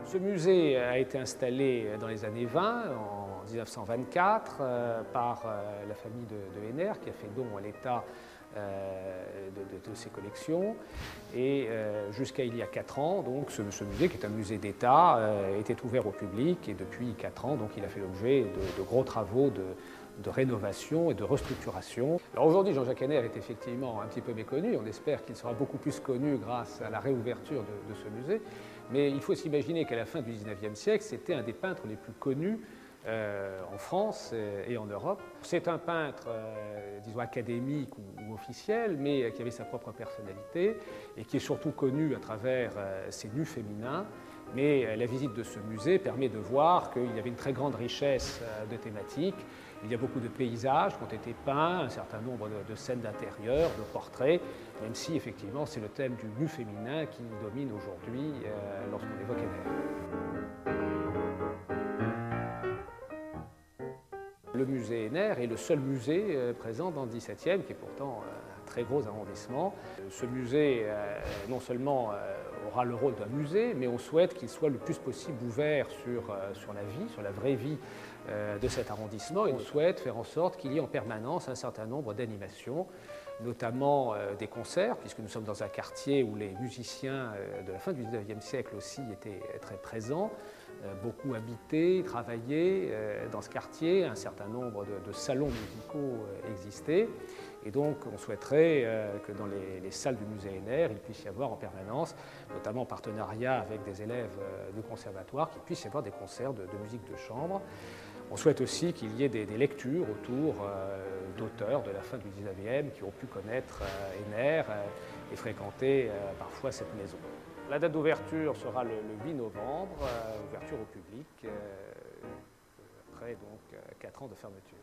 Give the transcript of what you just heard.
Ce musée a été installé dans les années 20, en 1924, par la famille de Henner, qui a fait don à l'État de ses collections. Et jusqu'à il y a 4 ans, donc, ce musée, qui est un musée d'État, était ouvert au public. Et depuis 4 ans, donc, il a fait l'objet de gros travaux de rénovation et de restructuration. Alors aujourd'hui, Jean-Jacques Henner est effectivement un petit peu méconnu. On espère qu'il sera beaucoup plus connu grâce à la réouverture de ce musée. Mais il faut s'imaginer qu'à la fin du XIXe siècle, c'était un des peintres les plus connus en France et en Europe. C'est un peintre, disons, académique ou officiel, mais qui avait sa propre personnalité et qui est surtout connu à travers ses nus féminins. Mais la visite de ce musée permet de voir qu'il y avait une très grande richesse de thématiques. Il y a beaucoup de paysages qui ont été peints, un certain nombre de scènes d'intérieur, de portraits, même si effectivement c'est le thème du nu féminin qui domine aujourd'hui lorsqu'on évoque Henner. Le musée Henner est le seul musée présent dans le XVIIe, qui est pourtant un très gros arrondissement. Ce musée, non seulement aura le rôle d'un musée, mais on souhaite qu'il soit le plus possible ouvert sur la vie, sur la vraie vie de cet arrondissement. Et on souhaite faire en sorte qu'il y ait en permanence un certain nombre d'animations, notamment des concerts, puisque nous sommes dans un quartier où les musiciens de la fin du XIXe siècle aussi étaient très présents, beaucoup habités, travaillés dans ce quartier, un certain nombre de salons musicaux existaient. Et donc on souhaiterait que dans les salles du musée Henner, il puisse y avoir en permanence, notamment en partenariat avec des élèves du conservatoire, qu'il puisse y avoir des concerts de musique de chambre. On souhaite aussi qu'il y ait des lectures autour d'auteurs de la fin du XIXe qui ont pu connaître Henner et fréquenter parfois cette maison. La date d'ouverture sera le 8 novembre, ouverture au public, après donc 4 ans de fermeture.